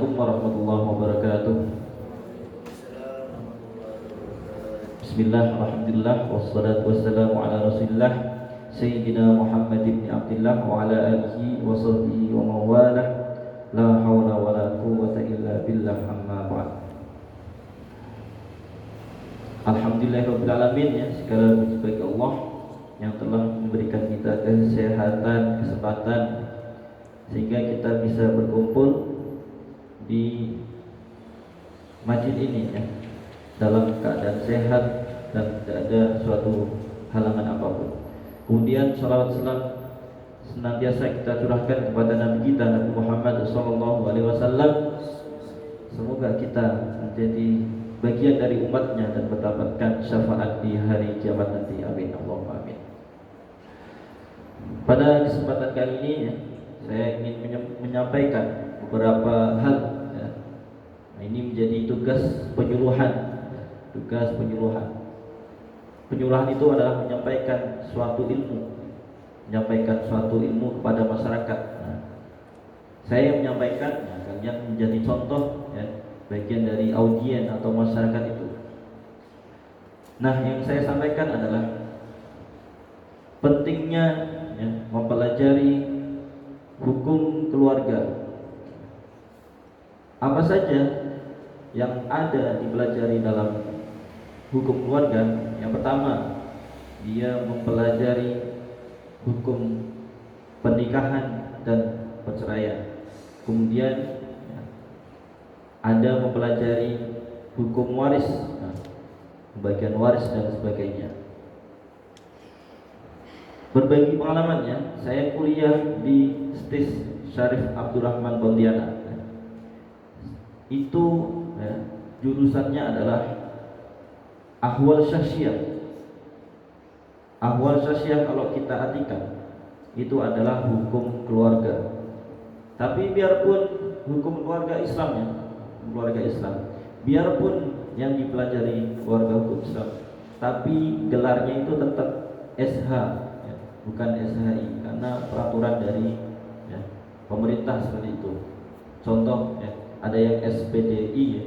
Assalamualaikum warahmatullahi wabarakatuh. Bismillah, alhamdulillah, wassalatu wassalamu ala rasulillah Sayyidina Muhammad ibn Abdillah wa ala alihi wa sahbihi wa mawalah. La hawla wa la quwwata illa billah, amma ba'd. Alhamdulillahirabbil alamin, ya, segala puji bagi Allah yang telah memberikan kita kesehatan, kesempatan sehingga kita bisa berkumpul di masjid ini, ya, dalam keadaan sehat dan tidak ada suatu halangan apapun. Kemudian salawat salam senantiasa kita curahkan kepada Nabi kita Nabi Muhammad SAW. Semoga kita menjadi bagian dari umatnya dan mendapatkan syafaat di hari kiamat nanti. Amin, Allahumma amin. Pada kesempatan kali ini, ya, saya ingin menyampaikan beberapa hal, ya. Nah, ini menjadi tugas penyuluhan. Tugas penyuluhan. Penyuluhan itu adalah menyampaikan suatu ilmu, menyampaikan suatu ilmu kepada masyarakat. Nah, saya menyampaikan, ya, kalian menjadi contoh, ya, bagian dari audien atau masyarakat itu. Nah, yang saya sampaikan adalah pentingnya, ya, mempelajari hukum keluarga. Apa saja yang ada dipelajari dalam hukum keluarga? Yang pertama, dia mempelajari hukum pernikahan dan perceraian. Kemudian, ya, ada mempelajari hukum waris, nah, pembagian waris dan sebagainya. Berbagi pengalamannya, saya kuliah di STIS Syarif Abdurrahman Pontianak. Itu, ya, jurusannya adalah ahwal syasyiyah. Ahwal syasyiyah kalau kita artikan itu adalah hukum keluarga. Tapi biarpun hukum keluarga Islam, ya, keluarga Islam, biarpun yang dipelajari keluarga hukum Islam, tapi gelarnya itu tetap SH, ya, bukan SHI, karena peraturan dari, ya, pemerintah seperti itu. Contoh, ya, ada yang SPDI, ya,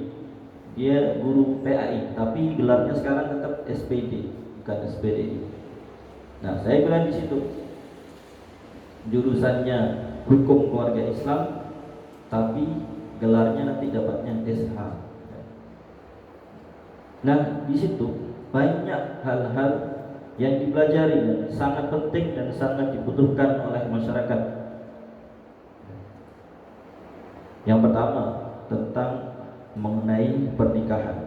dia guru PAI, tapi gelarnya sekarang tetap SPD, bukan SPDI. Nah, saya kuliah di situ. Jurusannya hukum keluarga Islam, tapi gelarnya nanti dapatnya SH. Nah, di situ banyak hal-hal yang dipelajari dan sangat penting dan sangat dibutuhkan oleh masyarakat. Yang pertama, tentang mengenai pernikahan.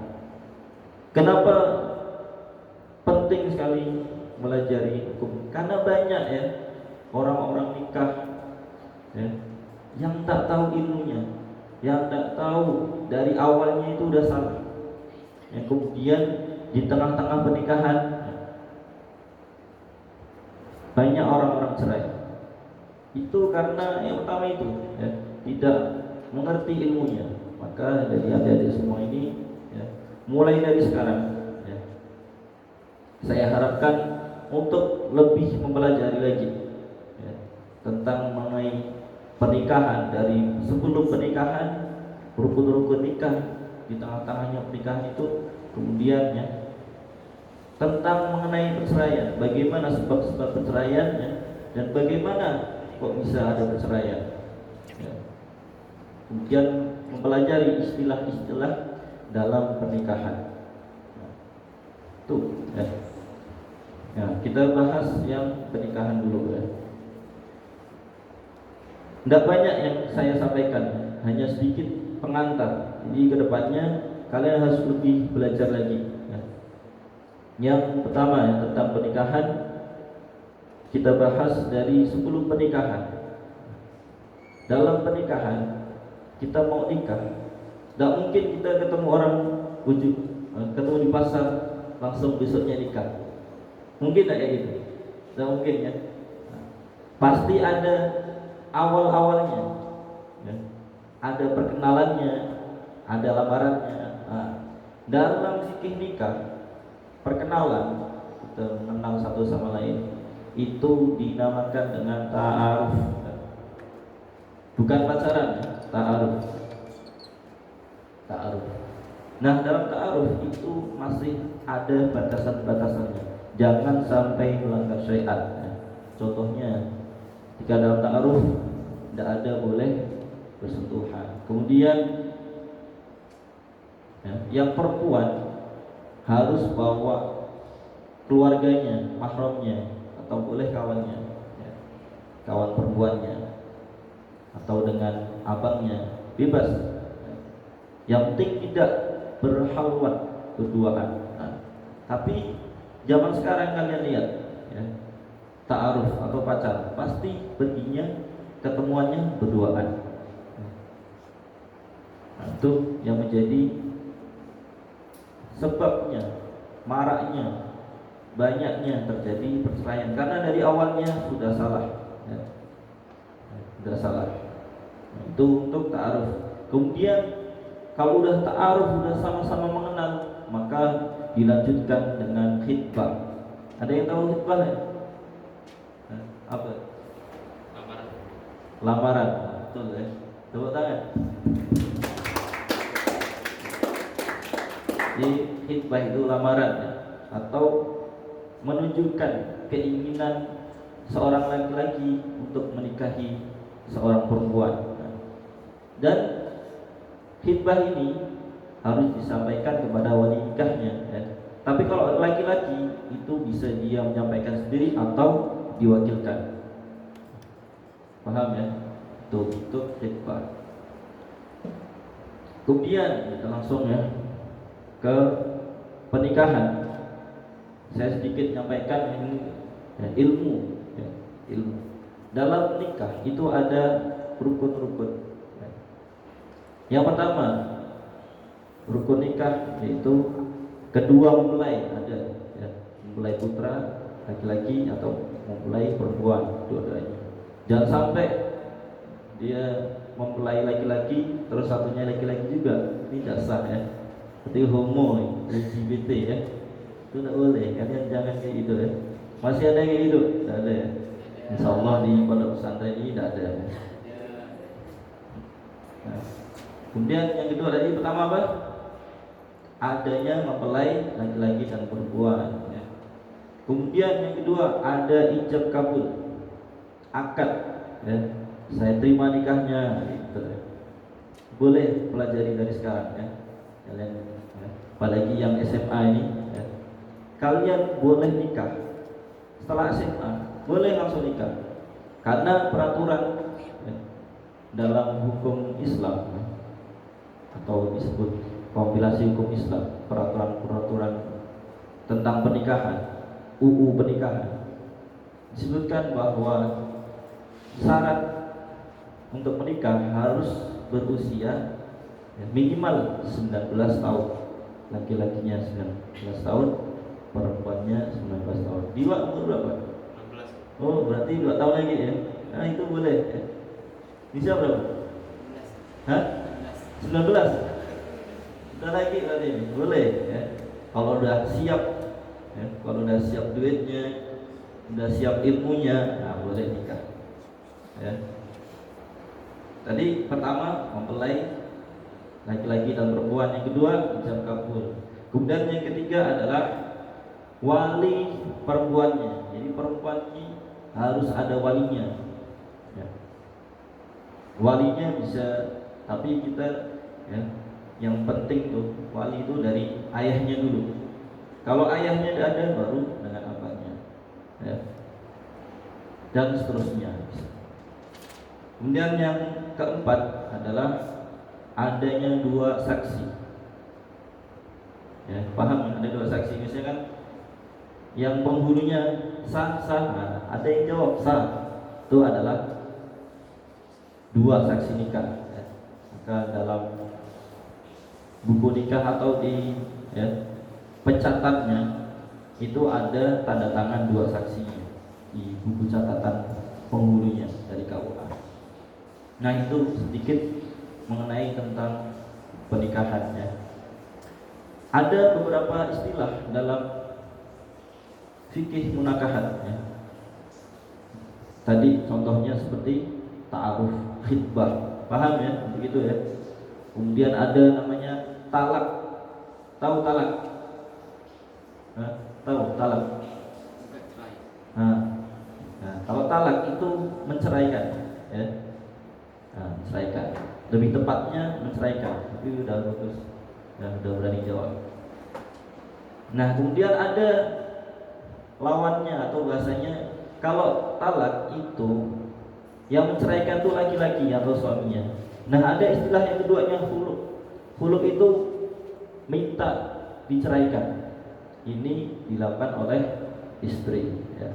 Kenapa penting sekali melajari hukum? Karena banyak, ya, orang-orang nikah, ya, yang tak tahu ilmunya, yang tak tahu dari awalnya itu udah salah, yang kemudian di tengah-tengah pernikahan, ya, banyak orang-orang cerai. Itu karena yang pertama itu, ya, tidak mengerti ilmunya. Maka dari adik-adik semua ini, ya, mulai dari sekarang, ya, saya harapkan untuk lebih mempelajari lagi, ya, tentang mengenai pernikahan, dari sebelum pernikahan, rukun-rukun nikah, di tengah-tengahnya pernikahan itu, kemudian, ya, tentang mengenai perceraian, bagaimana sebab-sebab perceraiannya dan bagaimana kok bisa ada perceraian, ya. Kemudian mempelajari istilah-istilah dalam pernikahan. Tuh, ya. Ya, kita bahas yang pernikahan dulu, ya. Tidak banyak yang saya sampaikan, hanya sedikit pengantar. Jadi kedepannya kalian harus lebih belajar lagi, ya. Yang pertama, ya, tentang pernikahan, kita bahas dari sebelum pernikahan. Dalam pernikahan, kita mau nikah, tidak mungkin kita ketemu orang bujuk, ketemu di pasar langsung besoknya nikah. Mungkin tidak kayak gitu? Tidak mungkin, ya. Pasti ada awal-awalnya, ya. Ada perkenalannya, ada lamarannya. Nah, dalam fikih nikah, perkenalan, kita mengenal satu sama lain, itu dinamakan dengan ta'aruf. Bukan pacaran, ya, ta'aruf. Nah, dalam ta'aruf itu masih ada batasan-batasannya. Jangan sampai melanggar syariat. Ya. Contohnya, jika dalam ta'aruf tidak ada boleh bersentuhan. Kemudian ya, yang perempuan harus bawa keluarganya, mahramnya, atau boleh kawannya, ya, kawan perempuannya, atau dengan abangnya, bebas. Yang penting tidak berhalwat berduaan. Nah, tapi zaman sekarang kalian lihat, ya, ta'aruf atau pacar pasti perginya ketemuannya berduaan. Nah, itu yang menjadi sebabnya maraknya banyaknya terjadi perceraian karena dari awalnya sudah salah, ya. Sudah salah. Nah, itu untuk ta'aruf. Kemudian kalau udah ta'aruf, udah sama-sama mengenal, maka dilanjutkan dengan khitbah. Ada yang tahu khitbah ya? Apa? Lamaran. Lamaran, betul ya. Tepuk tangan. Di khitbah itu lamaran ya, atau menunjukkan keinginan seorang laki-laki untuk menikahi seorang perempuan. Dan khitbah ini harus disampaikan kepada wali nikahnya, ya. Tapi kalau laki-laki itu bisa dia menyampaikan sendiri atau diwakilkan. Paham ya? Itu khitbah. Kemudian kita langsung ya ke pernikahan. Saya sedikit menyampaikan ini ya, ilmu, ya, ilmu. Dalam nikah itu ada rukun-rukun. Yang pertama, rukun nikah yaitu kedua mempelai ada, ya, mempelai putra laki-laki atau mempelai perempuan, dua-duanya. Jangan sampai dia mempelai laki-laki terus satunya laki-laki juga, ini tidak sah ya. Seperti homo, LGBT ya, itu tidak boleh. Kalian jangan kayak gitu ya. Masih ada yang kayak gitu? Tidak ada ya. Insya Allah di pondok pesantren ini tidak ada. Nah, kemudian yang kedua tadi pertama apa? Adanya mempelai laki-laki dan perempuan. Ya. Kemudian yang kedua ada ijab kabul, akad. Ya. Saya terima nikahnya. Gitu. Boleh pelajari dari sekarang ya. Kalian, ya. Apalagi yang SMA ini. Ya. Kalian boleh nikah setelah SMA, boleh langsung nikah. Karena peraturan ya, dalam hukum Islam ya, atau disebut kompilasi hukum Islam, peraturan-peraturan tentang pernikahan, UU pernikahan, disebutkan bahwa syarat untuk menikah harus berusia ya, minimal 19 tahun, laki-lakinya 19 tahun, perempuannya 19 tahun. Diwa umur berapa? 16. Oh, berarti 2 tahun lagi ya. Nah, itu boleh ya. Bisa berapa? 19. Hah? 19. Sudah lagi berarti ini. Boleh ya. Kalau udah siap ya, kalau udah siap duitnya, udah siap ilmunya, nah boleh nikah. Ya. Tadi pertama mempelai laki-laki dan perempuan, yang kedua ijab kabul. Kemudian yang ketiga adalah wali perempuannya. Jadi perempuan ini harus ada walinya. Ya. Walinya bisa, tapi kita ya, yang penting tuh wali itu dari ayahnya dulu. Kalau ayahnya tidak ada, baru dengan abangnya. Ya. Dan seterusnya. Kemudian yang keempat adalah adanya 2 saksi. Ya, paham? Ada 2 saksi. Misalnya kan yang penghulunya sah, nah, ada yang jawab sah. Itu adalah 2 saksi nikah. Ya. Maka dalam buku nikah atau di ya, pencatatnya itu ada tanda tangan 2 saksinya di buku catatan penghulunya dari KUA. Nah, itu sedikit mengenai tentang pernikahannya. Ada beberapa istilah dalam fikih munakahat ya. Tadi contohnya seperti ta'aruf, khitbah. Paham ya? Begitu ya. Kemudian ada namanya talak. tahu talak? Tahu talak? Nah, kalau talak itu menceraikan, ya. Menceraikan. Lebih tepatnya menceraikan. Tapi udah bagus, udah berani jawab. Nah, kemudian ada lawannya atau bahasanya, kalau talak itu yang menceraikan itu laki-laki atau suaminya. Nah, ada istilah yang keduanya khulu'. Khulu' itu minta diceraikan. Ini dilakukan oleh istri, ya.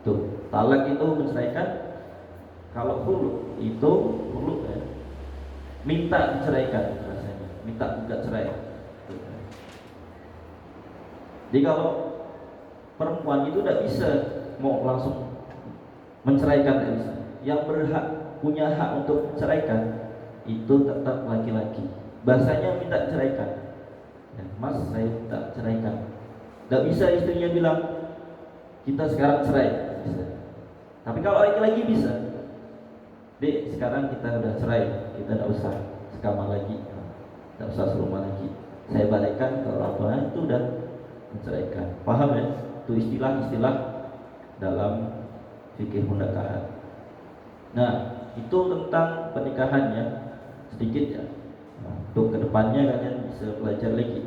Tuh, talak itu menceraikan. Kalau khulu' itu ya, minta diceraikan rasanya, minta tidak cerai. Jadi kalau perempuan itu tidak bisa mau langsung menceraikan, tidak bisa. Yang berhak, punya hak untuk menceraikan itu tetap laki-laki. Bahasanya minta ceraikan, ya, Mas, saya minta ceraikan. Tidak bisa istrinya bilang kita sekarang cerai, bisa. Tapi kalau laki-laki bisa, Dek, sekarang kita udah cerai, kita tidak usah sekamar lagi, tidak usah serumah lagi. Saya balikkan ke orang tua, itu udah menceraikan. Paham ya? Itu istilah-istilah dalam fikih pernikahan. Nah, itu tentang pernikahannya sedikit ya. Untuk kedepannya kalian bisa belajar lagi.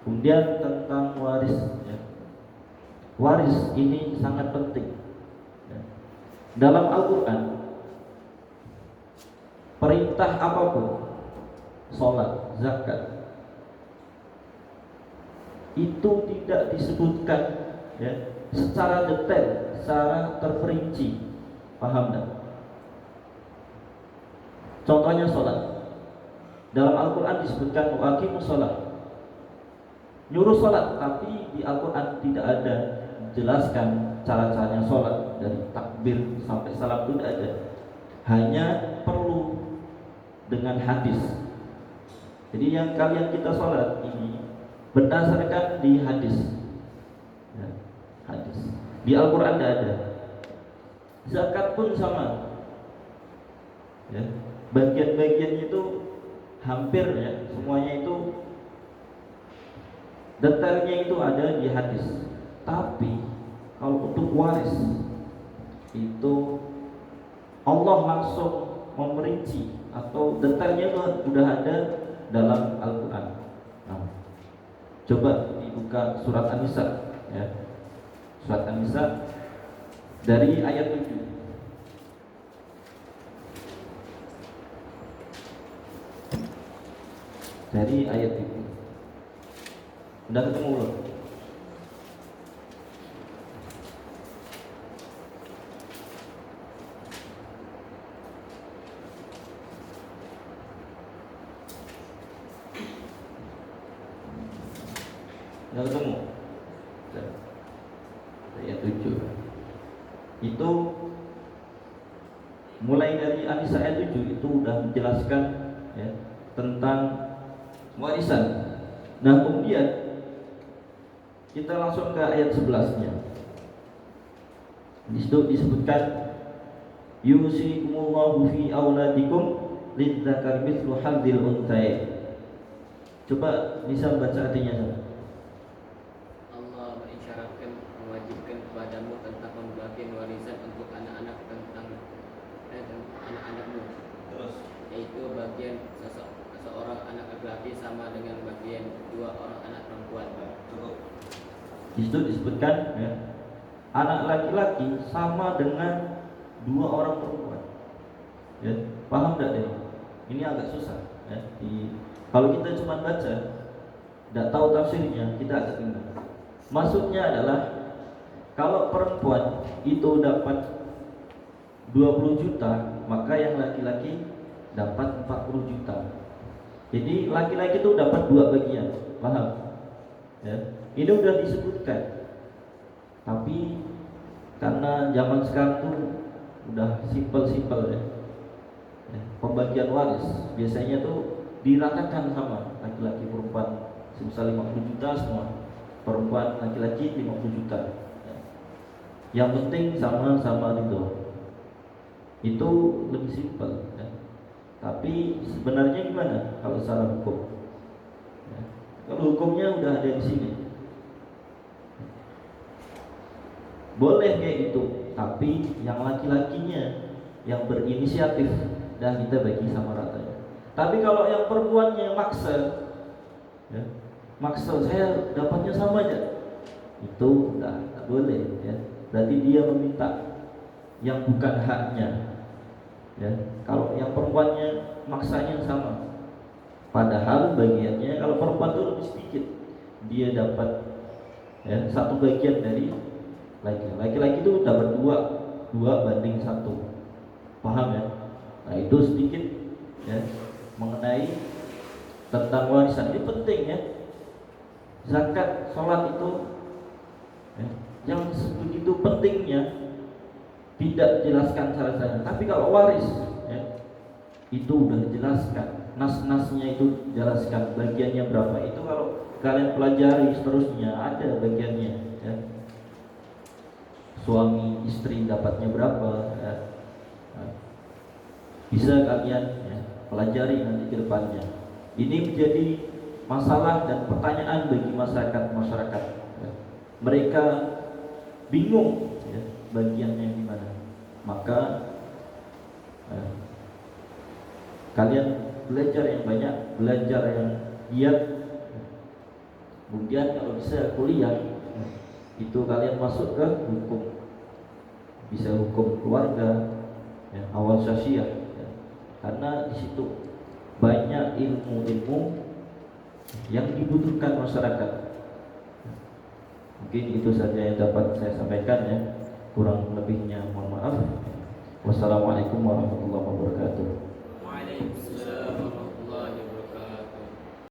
Kemudian tentang waris, ya. Waris ini sangat penting, ya. Dalam Al-Quran, perintah apapun, sholat, zakat, itu tidak disebutkan, ya, secara detail, secara terperinci. Paham tak? Contohnya sholat. Dalam Al-Quran disebutkan waqimus sholat, nyuruh sholat, tapi di Al-Quran tidak ada jelaskan cara-caranya sholat dari takbir sampai salam, itu tidak ada. Hanya perlu dengan hadis. Jadi yang kalian kita sholat ini berdasarkan di hadis, ya, hadis. Di Al-Quran tidak ada. Zakat pun sama, ya. Bagian-bagiannya itu hampir, ya, semuanya itu detailnya itu ada di hadis. Tapi kalau untuk waris itu Allah langsung memerinci atau detailnya itu sudah ada dalam Al-Quran. Nah, coba dibuka surat An-Nisa, ya. Surat An-Nisa dari ayat 7. Dari ayat itu udah ketemu belum? Udah ketemu? Ayat 7 itu mulai dari An-Nisa ayat 7 itu udah menjelaskan, ya, tentang warisan. Nah, kemudian kita langsung ke ayat 11-nya. Di situ disebutkan yusikumullahu fi auladikum lidzakari mithlu hadzil unthayain. Coba bisa baca artinya sana. Allah mengisyaratkan, mewajibkan kepadamu tentang pembagian warisan untuk anak-anak tentang anak-anakmu. Terus Yaitu bagian seorang anak laki-laki sama dengan bagian dua orang anak perempuan. cukup. Di situ disebutkan, ya, anak laki-laki sama dengan dua orang perempuan. Ya, paham tidak deh? Ini agak susah, ya. Kalau kita cuma baca, tidak tahu tafsirnya, kita agak bingung. Maksudnya adalah kalau perempuan itu dapat 20 juta, maka yang laki-laki dapat 40 juta. Jadi laki-laki itu dapat dua bagian, paham? Ya. Ini udah disebutkan. Tapi karena zaman sekarang tuh udah simpel-simpel, ya. Ya, pembagian waris biasanya tuh diratakan sama laki-laki perempuan, semisal 50 juta semua, perempuan laki-laki 50 juta, ya. Yang penting sama-sama itu lebih simpel, ya. Tapi sebenarnya gimana kalau secara hukum, ya? Kalau hukumnya udah ada di sini. Boleh kayak gitu, tapi yang laki-lakinya yang berinisiatif dan kita bagi sama rata. Tapi kalau yang perempuannya maksa, ya, maksa saya dapatnya sama aja, itu udah tak boleh, ya. Berarti dia meminta yang bukan haknya, ya. Kalau yang perempuannya maksanya sama, padahal bagiannya kalau perempuan itu lebih sedikit, dia dapat, ya, satu bagian dari laki-laki itu dapat dua banding satu, paham ya? Nah itu sedikit, ya, mengenai tentang warisan. Ini penting, ya. Zakat, sholat itu, ya, yang begitu pentingnya tidak dijelaskan cara-cara. Tapi kalau waris, ya, itu udah dijelaskan, nas-nasnya itu jelaskan bagiannya berapa. Itu kalau kalian pelajari seterusnya ada bagiannya, ya. Suami istri dapatnya berapa, ya. Nah, bisa kalian, ya, pelajari nanti ke depannya. Ini menjadi masalah dan pertanyaan bagi masyarakat, ya. Mereka bingung, ya, bagiannya di mana. Maka kalian belajar yang banyak, belajar yang giat. Kemudian kalau bisa kuliah, itu kalian masuk ke hukum, bisa hukum keluarga, ya, awal sosial, ya. Karena di situ banyak ilmu-ilmu yang dibutuhkan masyarakat. Mungkin itu saja yang dapat saya sampaikan, ya. Kurang lebihnya mohon maaf. Wassalamualaikum warahmatullahi wabarakatuh. Waalaikumsalam.